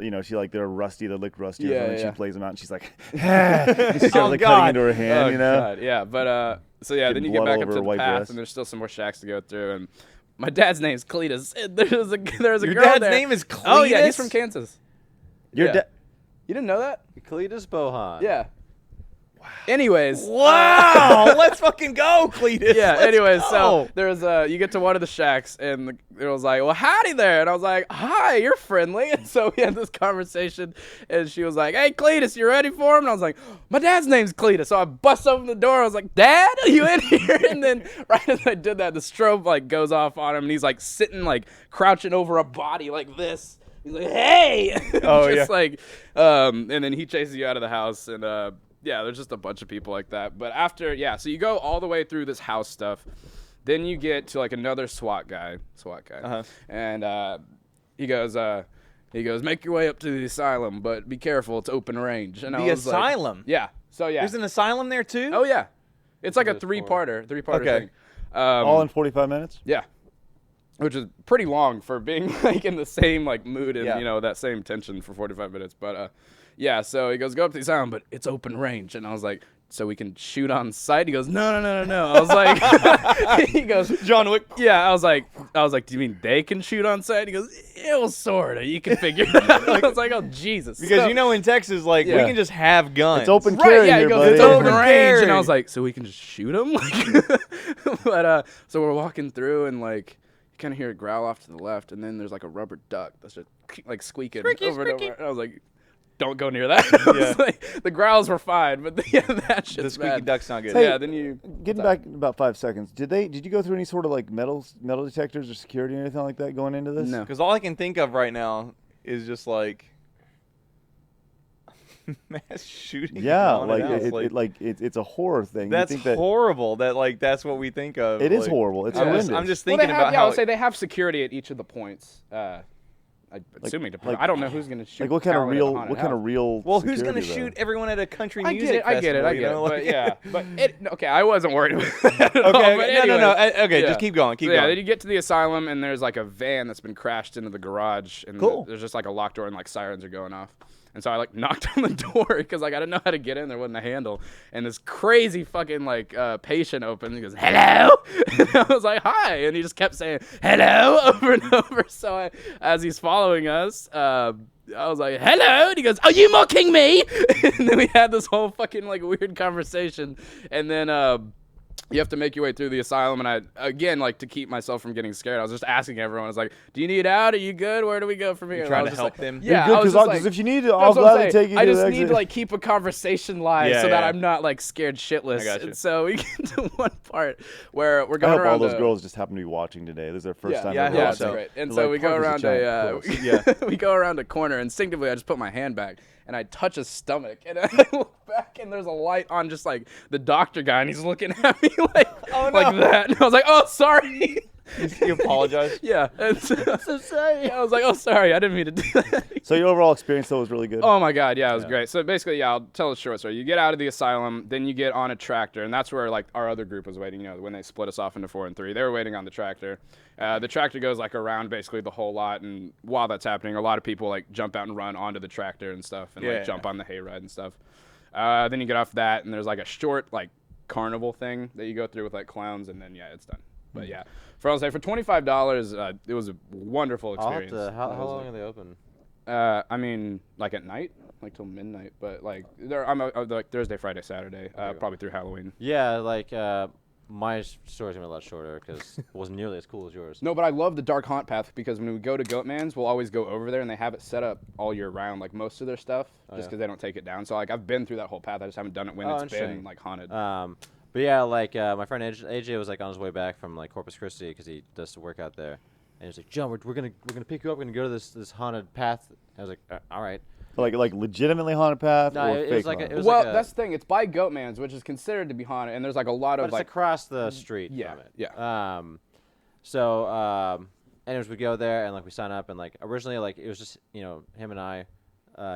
they were rusty, they looked rusty, or Yeah, something. yeah. She plays them out, and she's like, and she starts Oh, like God. cutting into her hand, Oh, God, yeah, but so yeah, then Getting you get blood back all up over to her the white path, dress. and there's still some more shacks to go through. And my dad's name's Cletus. There's a Your girl dad's there. name is Cletus? Oh yeah, he's from Kansas. Your Yeah. dad. You didn't know that? Cletus Bohan. Yeah. Anyways. Wow, let's fucking go, Cletus. Yeah, Let's anyways, go. so there's you get to one of the shacks, and the girl was like, well, howdy there. And I was like, hi, you're friendly. And so we had this conversation, and she was like, hey, Cletus, you ready for him? And I was like, my dad's name's Cletus. So I bust open the door. I was like, Dad, are you in here? And then right as I did that, the strobe like goes off on him, and he's like sitting like crouching over a body like this. He's like, hey. Oh, just yeah. like, and then he chases you out of the house, and yeah, there's just a bunch of people like that. But after, so you go all the way through this house stuff. Then you get to like another SWAT guy. And he goes, make your way up to the asylum, but be careful, it's open range. And I The was like, asylum? yeah. So yeah. There's an asylum there, too? Oh yeah. It's like a There's three-parter Okay. thing. All in 45 minutes. Yeah. Which is pretty long for being like in the same like mood and Yeah. that same tension for 45 minutes. But yeah, so he goes, go up to the asylum, but it's open range. And I was like, so we can shoot on sight? He goes, no. I was like, he goes, John Wick. yeah. I was like, do you mean they can shoot on sight? He goes, well, sorta. You can figure it out. I was like, oh Jesus. Because So- in Texas, like, we Yeah. can just have guns. It's open Right, carry yeah, he here, goes, buddy. it's open Open range. carry. And I was like, so we can just shoot him? But so we're walking through, and like, you kind of hear a growl off to the left, and then there's like a rubber duck that's just like squeaking over and over. And I was like, don't go near that. I was like, the growls were fine, but that shit's The squeaky bad. duck's not good. So, yeah, then you Getting back in about 5 seconds. Did you go through any sort of like metal detectors or security or anything like that going into this? No. Because all I can think of right now is just like mass shooting. Yeah, going like on. it's a horror thing. That's you think that horrible. That like that's what we think of. It is like, horrible. It's I'm horrendous. just, I'm just well, thinking they have, about yeah, how. I'll say they have security at each of the points. Assuming I don't know who's gonna shoot. like what kind of Coward at the haunted what kind of house. real well, who's gonna security, though? shoot everyone at a country I music get it. festival? I get it. Like, But yeah, but okay, I wasn't worried about that. At all, okay, but no. anyways. Okay, Yeah. just keep going. Keep So, yeah, going. then you get to the asylum, and there's like a van that's been crashed into the garage, and Cool. there's just like a locked door, and like sirens are going off. And so I like knocked on the door because like I didn't know how to get in. There wasn't a handle, and this crazy fucking like patient opened. And he goes, "Hello," and I was like, "Hi," and he just kept saying "Hello" over and over. So as he's following us, I was like, "Hello," and he goes, "Are you mocking me?" And then we had this whole fucking like weird conversation, and then you have to make your way through the asylum, and I, again, like, to keep myself from getting scared, I was just asking everyone, I was like, do you need out? Are you good? Where do we go from here? You're And I trying was to just help like, them? Yeah, You're I was good, just because like, if you need to, that's I'll what I'm gladly saying. take you I to just the need exit. to, like, keep a conversation live Yeah, so that yeah. I'm not, like, scared shitless. I got you. And so we get to one part where we're I going hope all around those a- girls just happen to be watching today. This is their first yeah, time. yeah, I ever hope yeah, watching. that's so. great. And They're so like, we go "Parker's a around giant puss." Yeah. we go around a corner. Instinctively, I just put my hand back and I touch his stomach, and I look back, and there's a light on, just like the doctor guy, and he's looking at me like Oh, like no. that. And I was like, "Oh, sorry." You apologize? Yeah. And so, so sorry. I was like, "Oh, sorry. I didn't mean to do that." So your overall experience though was really good. Oh my God, yeah, it was great. So basically, yeah, I'll tell a short story. You get out of the asylum, then you get on a tractor, and that's where like our other group was waiting. You know, when they split us off into 4 and 3, they were waiting on the tractor. The tractor goes like around basically the whole lot, and while that's happening, a lot of people like jump out and run onto the tractor and stuff, and Yeah. like jump on the hayride and stuff. Then you get off that, and there's like a short like carnival thing that you go through with like clowns, and then yeah, it's done. But yeah, for $25, it was a wonderful I'll have experience. to, how It was, long like, are they open? I mean, like at night. like till midnight. But like I'm like Thursday, Friday, Saturday, probably through Halloween. Yeah, like my story's gonna be a lot shorter because it wasn't nearly as cool as yours. No, but I love the dark haunt path because when we go to Goatman's, we'll always go over there and they have it set up all year round, like most of their stuff, just because they don't take it down. So like I've been through that whole path. I just haven't done it when it's been like haunted. But yeah, like my friend AJ was like on his way back from like Corpus Christi because he does the work out there, and he's like, John, we're gonna pick you up. We're gonna go to this haunted path. I was like, all right. Like legitimately haunted path No, or it fake was like haunted? it was Well, like that's the thing. It's by Goatman's, which is considered to be haunted, and there's like a lot but of it's like across the street yeah, from it. yeah. Anyways, we go there and like we sign up and like originally like it was just him and I,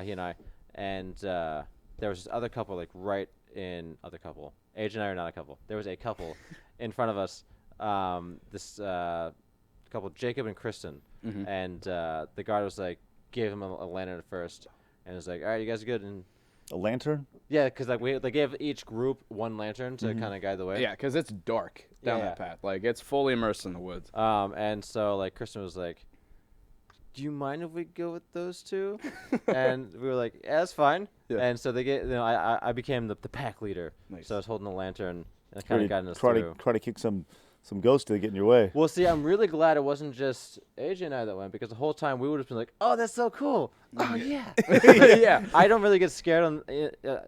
he and I, and there was this other couple like Age and I are not a couple. There was a couple in front of us. This couple, Jacob and Kristen, and the guard was like gave him a lantern at first, and was like, all right, you guys are good. And A lantern? yeah, because like they gave each group one lantern to kind of guide the way. Yeah, because it's dark down Yeah, that path. Like it's fully immersed in the woods. And so like Kristen was like, do you mind if we go with those two? And we were like, yeah, that's fine. Yeah. And so they get, I became the pack leader. Nice. So I was holding the lantern and kind of guiding us try through. to kick some ghosts to get in your way. Well, see, I'm really glad it wasn't just AJ and I that went, because the whole time we would have been like, oh, that's so cool. Oh, yeah. Yeah. I don't really get scared on,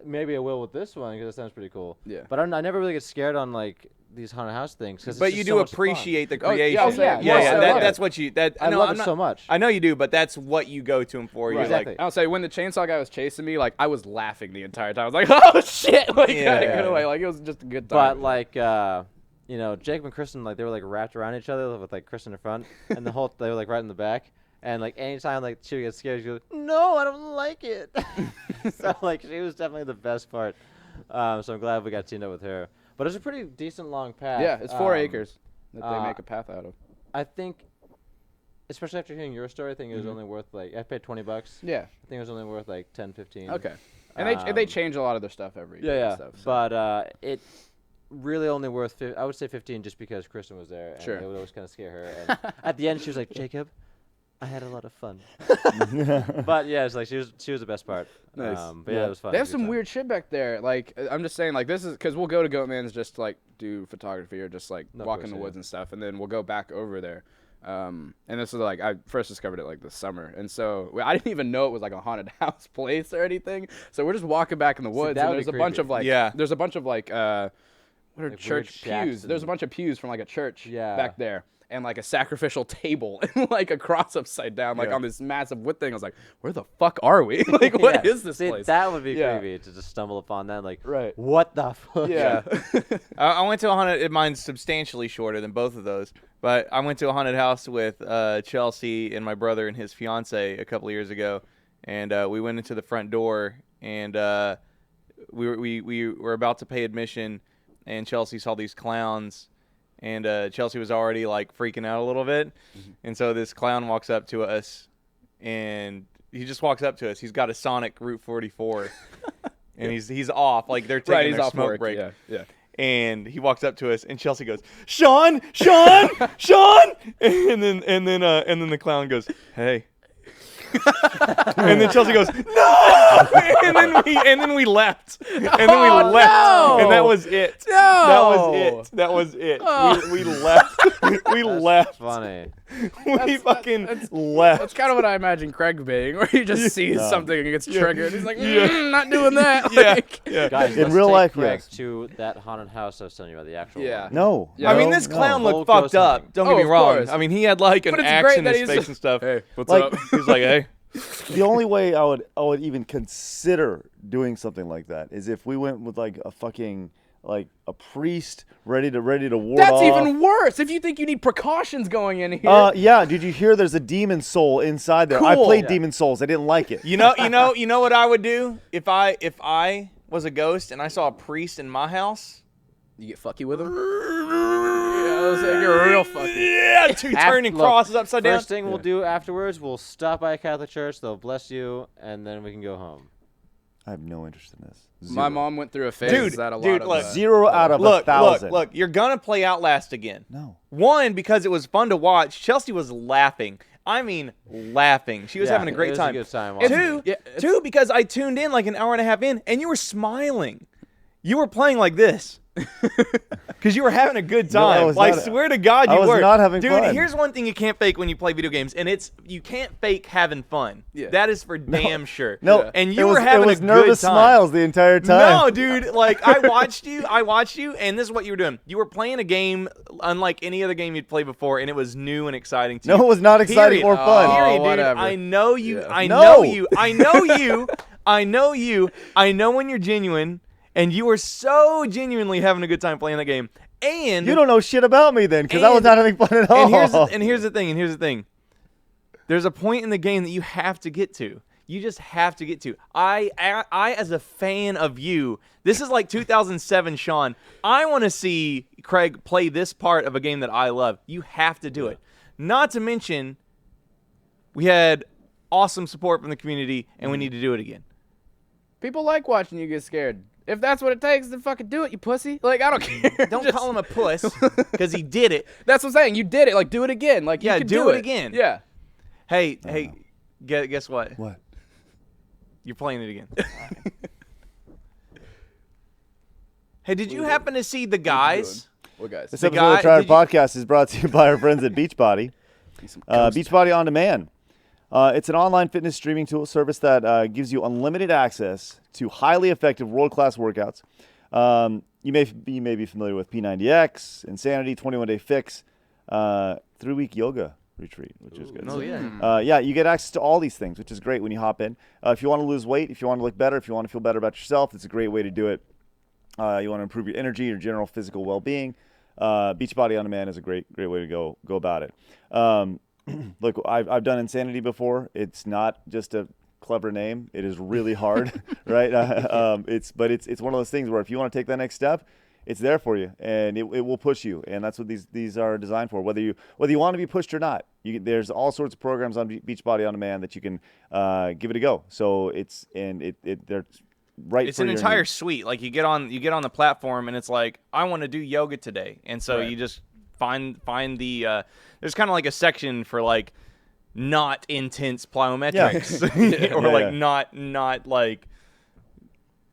maybe I will with this one because it sounds pretty cool. Yeah. But I never really get scared on like these haunted house things. Cause But it's you just do so much fun. appreciate the Oh, yeah, creation. I'll say it. Yeah, I love That's it. what you. I love it so much. I know you do, but that's what you go to him for. Right. You're Exactly. I'll say when the chainsaw guy was chasing me, like I was laughing the entire time. I was like, "Oh shit!" Like, Yeah, gotta yeah, get yeah. away. Like it was just a good time. But like, Jacob and Kristen, like they were like wrapped around each other with like Kristen in front, and they were like right in the back. And like anytime like she would get scared, she goes, "No, I don't like it." So like she was definitely the best part. So I'm glad we got teamed up with her. But it's a pretty decent long path. yeah, it's 4 acres that they make a path out of. I think, especially after hearing your story, I think it was only worth like I paid $20. Yeah. I think it was only worth like 10, 15. Okay. And they change a lot of their stuff every year. Yeah, and yeah. Stuff, so. But it really only worth I would say 15 just because Kristen was there. And Sure. it would always kind of scare her. And at the end, she was like, "Jacob, I had a lot of fun." But yeah, it's like she was the best part. Nice. But yeah, it was fun. They It have was a some good time. weird shit back there. Like I'm just saying, like this is because we'll go to Goatman's just to, like do photography or just like No, of walk course, in the yeah. woods and stuff, and then we'll go back over there. And this is like I first discovered it like this summer, and so I didn't even know it was like a haunted house place or anything. So we're just walking back in the woods, that and would there's be a bunch creepy. of like Yeah. there's a bunch of like what are Like weird church shacks pews? There's a and- bunch of pews from like a church Yeah. back there. And like a sacrificial table and like a cross upside down, like Yeah. on this massive wood thing. I was like, where the fuck are we? Like, what is Yeah. this See, place? that would be Yeah. creepy to just stumble upon that. Like, Right. what the fuck? Yeah. I went to a haunted. Mine's substantially shorter than both of those, but I went to a haunted house with Chelsea and my brother and his fiance a couple of years ago, and we went into the front door, and we were about to pay admission, and Chelsea saw these clowns. And Chelsea was already like freaking out a little bit, and so this clown walks up to us, and he just walks up to us. He's got a Sonic Route 44, and he's off, like they're taking Right, he's their off smoke work. break. Yeah. And he walks up to us, and Chelsea goes, "Sean, Sean, Sean!" And then the clown goes, "Hey." And then Chelsea goes, "No!" And then we left. And then we left. no! And that was it. No! That was it. We left. We left. Funny. We fucking left. That's kind of what I imagine Craig being, where he just sees something and gets triggered. He's like, not doing that. Yeah. Like, Yeah. Guys, In let's real take life, Greg yes. to that haunted house I was telling you about, the actual Yeah. one. No. Yeah. I mean, no, this no. clown Whole looked fucked ghost up. hunting. Don't Oh, get me of wrong. course. I mean, he had like an But it's axe great in that his he's face and stuff. Hey, what's Like- up? He was like, "Hey." The only way I would even consider doing something like that is if we went with like a fucking like a priest ready to ward That's off. even worse. If you think you need precautions going in here. Yeah. Did you hear? There's a demon soul inside there. I Cool. played Yeah. Demon Souls. I didn't like it. You know what I would do if I was a ghost and I saw a priest in my house. You get fucky with him? Yeah, I was like, you're real fucky. Yeah, two turning Look, crosses upside down. First thing we'll do afterwards, we'll stop by a Catholic church. They'll bless you, and then we can go home. I have no interest in this. My Zero. mom went through a phase Dude, that a lot dude, of look. 0 out of Look, 1,000. look. You're gonna play Outlast again. No. One, because it was fun to watch. Chelsea was laughing I mean, laughing. She was having a it great was time. A good time Two, watching. two, because I tuned in like an hour and a half in, and you were smiling. You were playing like this. Because you were having a good No, I time. was I not. swear to God, you I was were. not having Dude, fun. here's one thing you can't fake when you play video games, and it's you can't fake having fun. Yeah. That is for damn sure. No, and it you was, were having it was a nervous good time. smiles the entire time. No, dude. Like I watched you, and this is what you were doing. You were playing a game unlike any other game you'd played before, and it was new and exciting to you. No, it was not exciting Period. or fun. Period, dude. whatever. I know you. Yeah. I No. know you. I know you. I know you. I know when you're genuine, and you were so genuinely having a good time playing that game. And You don't know shit about me then, because I was And- not having fun at all. and here's the thing. There's a point in the game that you have to get to. You just have to get to. I as a fan of you, this is like 2007, Sean. I want to see Craig play this part of a game that I love. You have to do it. Not to mention, we had awesome support from the community, and we need to do it again. People like watching you get scared. If that's what it takes, then fucking do it, you pussy. Like, I don't care. Don't Just- call him a puss, because he did it. That's what I'm saying. You did it. Like, do it again. Like, Yeah, you can do it again. Yeah. Hey, guess what? What? You're playing it again. Hey, did you happen to see the guys? What guys? This The episode guy- of Tryhard did you- Podcast is brought to you by our friends at Beachbody. Beachbody On Demand. It's an online fitness streaming tool service that gives you unlimited access to highly effective world-class workouts. You may be familiar with P90X, Insanity, 21-Day Fix, 3-week yoga retreat, which is good. Oh, yeah. Yeah, you get access to all these things, which is great when you hop in. If you want to lose weight, if you want to look better, if you want to feel better about yourself, it's a great way to do it. You want to improve your energy, your general physical well-being. Beachbody On Demand is a great way to go about it. Look, I've done Insanity before. It's not just a clever name. It is really hard, right? It's one of those things where if you want to take that next step, it's there for you, and it will push you, and that's what these are designed for. Whether you want to be pushed or not, there's all sorts of programs on Beachbody On Demand that you can give it a go. So they're right. It's for an your entire needs. suite. Like you get on the platform, and it's like, I want to do yoga today, and so Right. you just find the there's kind of like a section for like not intense plyometrics or Yeah, like yeah. not like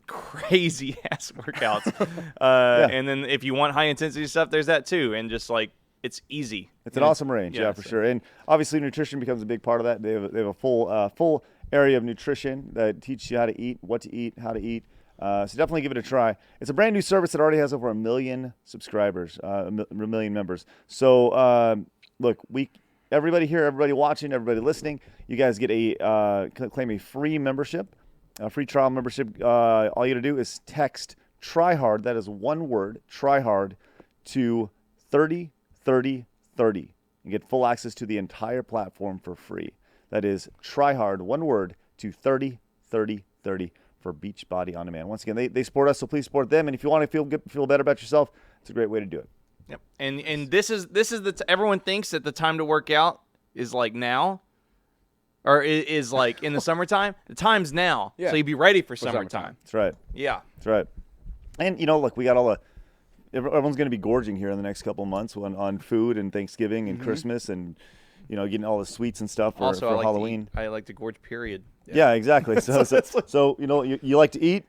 crazy ass workouts. And then if you want high intensity stuff, there's that too, and just like it's easy. It's an awesome range, yeah, for sure. And obviously, nutrition becomes a big part of that. They have a full area of nutrition that teaches you how to eat, what to eat, how to eat. So definitely give it a try. It's a brand new service that already has over 1 million subscribers, 1 million members. So look, everybody here, everybody watching, everybody listening, you guys get claim a free membership, a free trial membership. All you got to do is text TRYHARD, that is one word, TRYHARD, to 303030. You get full access to the entire platform for free. That is TRYHARD, one word, to 303030 for Beachbody On Demand. Once again, they support us, so please support them. And if you want to feel better about yourself, it's a great way to do it. Yep. And this is everyone thinks that the time to work out is like now, or is like in the summertime. The time's now, Yeah. so you be ready for summertime. summertime. That's right. Yeah. That's right. And, look, we got everyone's going to be gorging here in the next couple of months on food and Thanksgiving and Christmas and, getting all the sweets and stuff for Also, I like Halloween. I like to gorge. Period. Yeah, exactly. So you like to eat,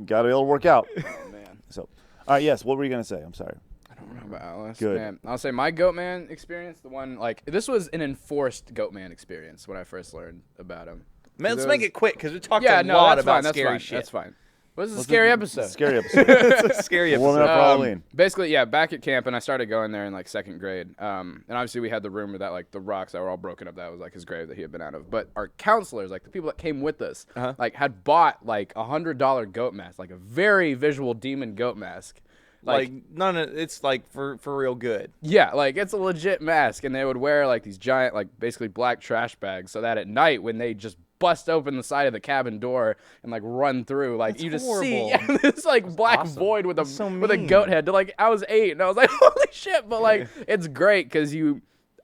got to be able to work out. Oh, man. So, all right, yes, what were you going to say? I'm sorry. I don't know about Alice. Good. Man, I'll say my Goatman experience, the one, like, this was an enforced Goatman experience when I first learned about him. Man, let's There make was- it quick because we talked Yeah, a no, lot that's about fine. That's scary fine. shit. That's fine. This is a scary episode. Scary episode. It's a scary Warming episode. up for Halloween. Basically, yeah, back at camp, and I started going there in like second grade. And obviously, we had the rumor that like the rocks that were all broken up, that was like his grave that he had been out of. But our counselors, like the people that came with us, like had bought like $100 goat mask, like a very visual demon goat mask. Like none of it's like for real good. Yeah, like it's a legit mask, and they would wear like these giant, like basically black trash bags, so that at night when they just bust open the side of the cabin door and like run through, like That's you just horrible. see this like black awesome. void with a That's so with a mean. goat head. Like I was 8 and I was like, holy shit! But like it's great because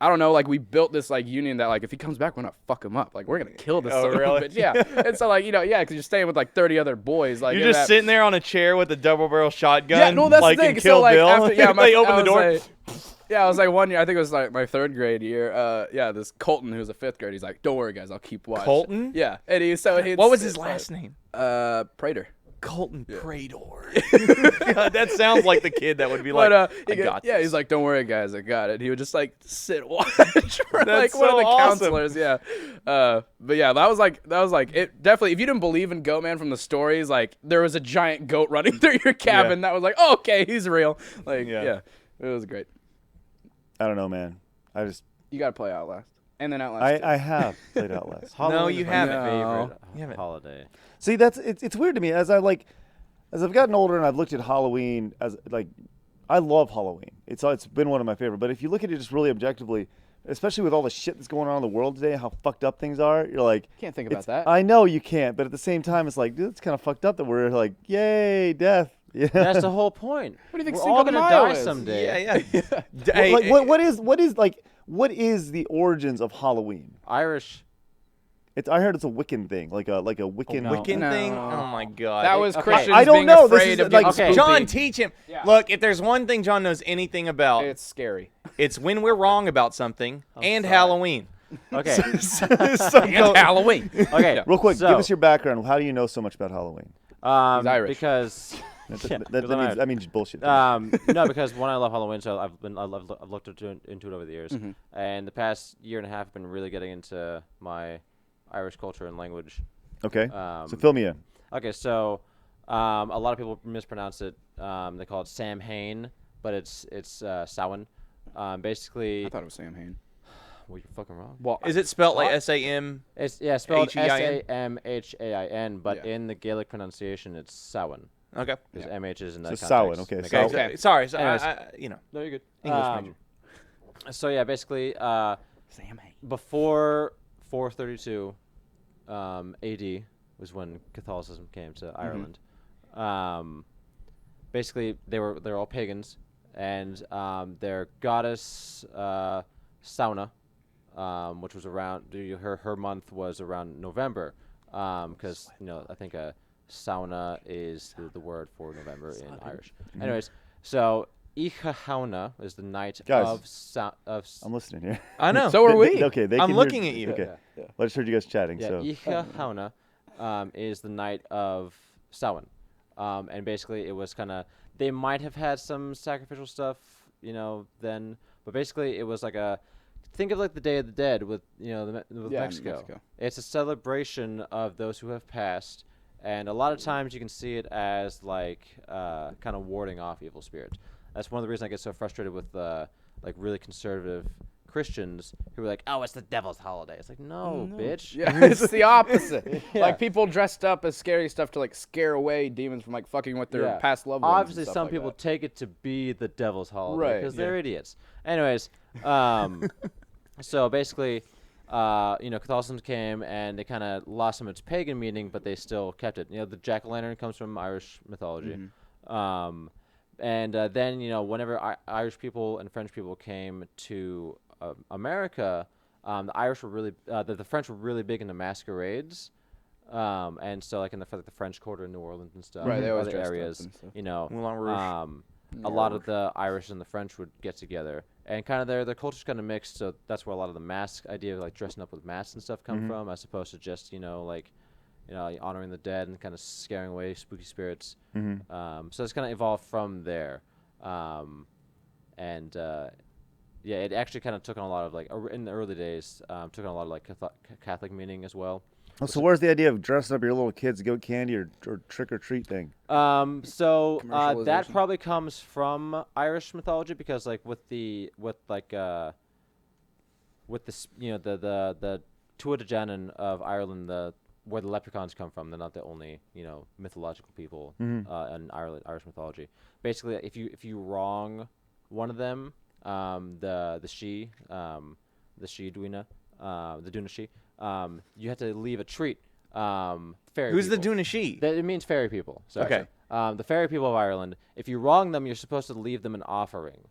I don't know, like we built this like union that like if he comes back, we're not fuck him up. Like we're gonna kill this son of a really? bitch. Yeah. And so like because you're staying with like 30 other boys. Like You're in just that- sitting there on a chair with a double barrel shotgun. Yeah, no, that's like the thing. in Kill so like Bill. after, yeah, they open I the was door. like- Yeah, I was like 1 year. I think it was like my 3rd grade year. Yeah, this Colton, who's a 5th grade, he's like, "Don't worry, guys, I'll keep watch." Colton? Yeah, and What was his last name? Prater. Colton Prater. God, that sounds like the kid that would be like, I got yeah, this. he's like, "Don't worry, guys, I got it." He would just like sit watch for That's like one of so the awesome. counselors. Yeah, but yeah, that was like it. Definitely, if you didn't believe in Goatman from the stories, like there was a giant goat running through your cabin. That was like, oh, okay, he's real. Like, yeah, it was great. I don't know, man. I just You got to play Outlast, and then Outlast. I have played Outlast. Halloween you is my haven't. favorite You haven't. holiday. See, it's weird to me as I've gotten older and I've looked at Halloween as like I love Halloween. It's been one of my favorite. But if you look at it just really objectively, especially with all the shit that's going on in the world today, how fucked up things are, you're like, Can't think about that. I know you can't, but at the same time, it's like, dude, it's kind of fucked up that we're like, yay, death. Yeah. That's the whole point. What do you think We're Cinco all de gonna Mayo die is? someday. Hey, Like, what is the origins of Halloween? Irish. I heard it's a Wiccan thing, like a Wiccan. no. Wiccan No. thing? Oh my God. That was Okay. Christians I don't being know. This afraid is of like- getting Okay. spoopy. John, teach him. Yeah. Look, if there's one thing John knows anything about, It's scary. it's when we're wrong about something and sorry. Halloween. Okay. And Halloween. Okay. Real quick, so, give us your background. How do you know so much about Halloween? He's Irish. Because yeah, That means bullshit. no, because one, I love Halloween, so I've looked into it over the years, Mm-hmm. and the past year and a half, I've been really getting into my Irish culture and language. Okay. Um, So fill me in. Okay, so a lot of people mispronounce it. They call it Sam Hain, but it's Samhain. Basically, I thought it was Sam Hain. well, you're fucking wrong. Well, Is it spelled like SAM? It's spelled H-E-I-N? Samhain, but Yeah. in the Gaelic pronunciation, it's Samhain. Okay. Because MH is in that So context. Samhain, okay, Makes Samhain. sense. Okay. Sorry. So Anyways. you know. No, you're good. English major. So yeah, basically, Sam Hain. before 432 AD was when Catholicism came to Ireland. Basically, they're all pagans, and their goddess Sauna, which was around her month was around November, because I think sauna is the word for November in Irish. Anyways, so Ichahauna is the night Guys, of I'm listening here. I know. So are we. Okay, they I'm can hear- looking at you. Okay. Well, I just heard you guys chatting. Yeah, So Ichahauna is the night of Samhain. And basically it was kind of, they might have had some sacrificial stuff, then, but basically it was like think of like the Day of the Dead with, with Yeah, Mexico. It's a celebration of those who have passed. And a lot of times you can see it as like kind of warding off evil spirits. That's one of the reasons I get so frustrated with like really conservative Christians who are like, oh, it's the devil's holiday. It's like, no. Bitch. Yeah, it's the opposite. Yeah. Like people dressed up as scary stuff to like scare away demons from like fucking with their Yeah. past loved ones. and Obviously, stuff some like people that. take it to be the devil's holiday Right, because they're idiots. Anyways, so basically, Catholicism came and they kind of lost some of its pagan meaning, but they still kept it. The jack-o'-lantern comes from Irish mythology. And then, whenever Irish people and French people came to America, the Irish were really, the French were really big into masquerades. And so, like in the French Quarter in New Orleans and stuff, Right, they always other dressed up areas, and stuff. Moulin Rouge. a lot of the Irish and the French would get together, and kind of their culture's kind of mixed. So that's where a lot of the mask idea of like dressing up with masks and stuff come from, as opposed to just honoring the dead and kind of scaring away spooky spirits. So it's kind of evolved from there, it actually kind of took on a lot of like in the early days, took on a lot of like Catholic meaning as well. Oh, so where's the idea of dressing up your little kids, goat candy, or trick or treat thing? So that Commercialization. probably comes from Irish mythology because like with the Tuatha Dé Danann of Ireland, where the leprechauns come from, they're not the only mythological people in Irish mythology. Basically, if you wrong one of them, the Duina, you have to leave a treat. Fairy Who's the people. Dunashi? It means fairy people. So Okay. the fairy people of Ireland. If you wrong them, you're supposed to leave them an offering.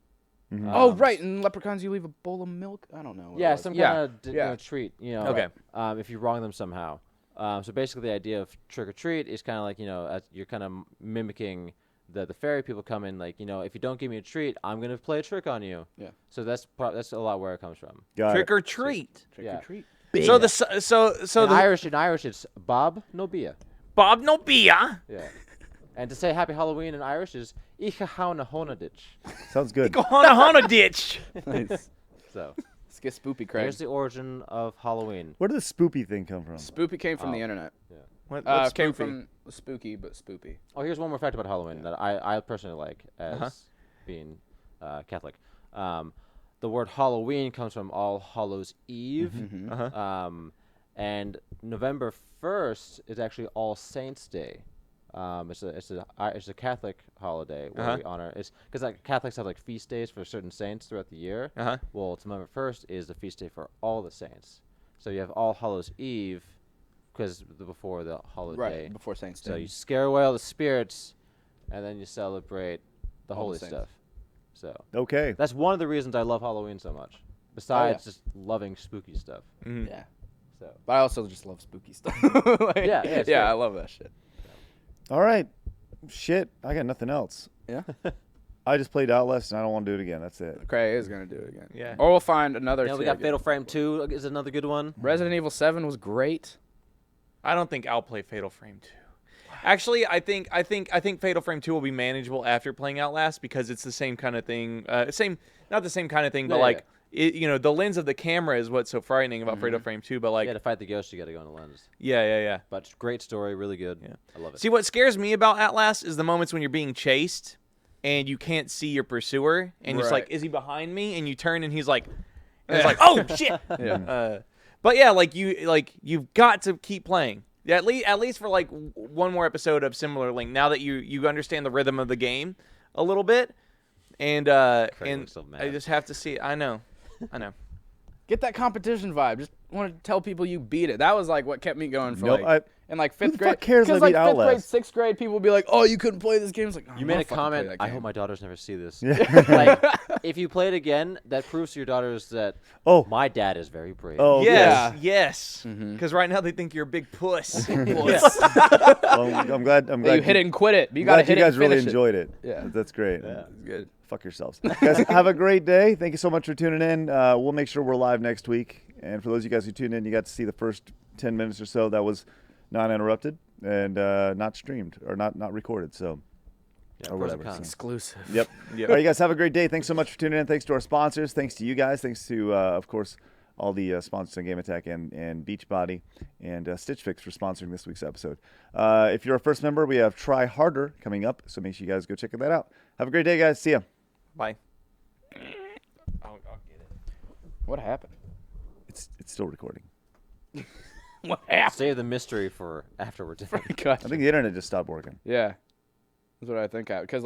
Oh, right. In Leprechauns, you leave a bowl of milk. I don't know. what it Yeah, was. some Yeah. kind of treat. Okay. If you wrong them somehow. So basically, the idea of trick or treat is kind of like you're kind of mimicking the fairy people come in like, if you don't give me a treat, I'm gonna play a trick on you. Yeah. So that's a lot where it comes from. Got Trick it. or treat. Trick Yeah. or treat. So the In Irish, it's Bob no bia. Bob no bia. Yeah. And to say Happy Halloween in Irish is Icha hauna honaditch. Sounds good. Go on a ditch. Nice. So Let's get spoopy, Craig. here's the origin of Halloween. Where did the spoopy thing come from? Spoopy came from the internet. What's Came spoopy? from spooky, but spoopy. Oh, here's one more fact about Halloween that I personally like as being Catholic. The word Halloween comes from All Hallows Eve. And November 1st is actually All Saints Day. It's a Catholic holiday where we honor because Catholics have like feast days for certain saints throughout the year. Well, November 1st is the feast day for all the saints. So you have All Hallows Eve because before the holiday. Right, before Saints Day. So you scare away all the spirits, and then you celebrate the All the holy saints. stuff. So Okay. that's one of the reasons I love Halloween so much. Besides just loving spooky stuff. Yeah. So But I also just love spooky stuff. Yeah, it's yeah, great. I love that shit. All right. Shit, I got nothing else. Yeah. I just played Outlast and I don't want to do it again. That's it. Craig is gonna do it again. Yeah. Or we'll find another. we two got again. Fatal Frame 2 is another good one. Resident Evil 7 was great. I don't think I'll play Fatal Frame 2. Actually, I think Fatal Frame 2 will be manageable after playing Outlast because it's the same kind of thing. Not the same kind of thing, but Yeah, like the lens of the camera is what's so frightening about Fatal Frame 2. But like, Yeah, to fight the ghost, you got to go on the lens. yeah. But great story, really good. Yeah, I love it. See, what scares me about Outlast is the moments when you're being chased and you can't see your pursuer, and it's like, Right. is he behind me? And you turn, and he's like, and it's like, oh shit. Yeah. But yeah, you've got to keep playing. Yeah, at least for like one more episode of similar link. Now that you understand the rhythm of the game a little bit, and looks so mad. I just have to see. I know. Get that competition vibe. Just want to tell people you beat it. That was like what kept me going for in like Who fifth the grade. fuck cares Because I like beat fifth grade, Outlast? sixth grade, people would be like, "Oh, you couldn't play this game." It's like, You made a comment. I hope my daughters never see this. Yeah. Like, if you play it again, that proves to your daughters that my dad is very brave. Oh, Yes. Because right now they think you're a big puss. Well, I'm glad. You hit it and quit it. But you glad gotta hit you it guys and really finish it. enjoyed it. Yeah. That's great. It's good. Fuck yourselves. Guys, have a great day. Thank you so much for tuning in. We'll make sure we're live next week. And for those of you guys who tuned in, you got to see the first 10 minutes or so. That was not interrupted and not streamed or not recorded. So, or pros and whatever. cons. Exclusive. Yep. All right, you guys have a great day. Thanks so much for tuning in. Thanks to our sponsors. Thanks to you guys. Thanks to, of course, all the sponsors on Game Attack and Beachbody and StitchFix for sponsoring this week's episode. If you're a first member, we have TryHarder coming up. So make sure you guys go check that out. Have a great day, guys. See ya. Bye. I'll get it. What happened? It's still recording. What happened? Save the mystery for afterwards. I think the internet just stopped working. Yeah. That's what I think. Because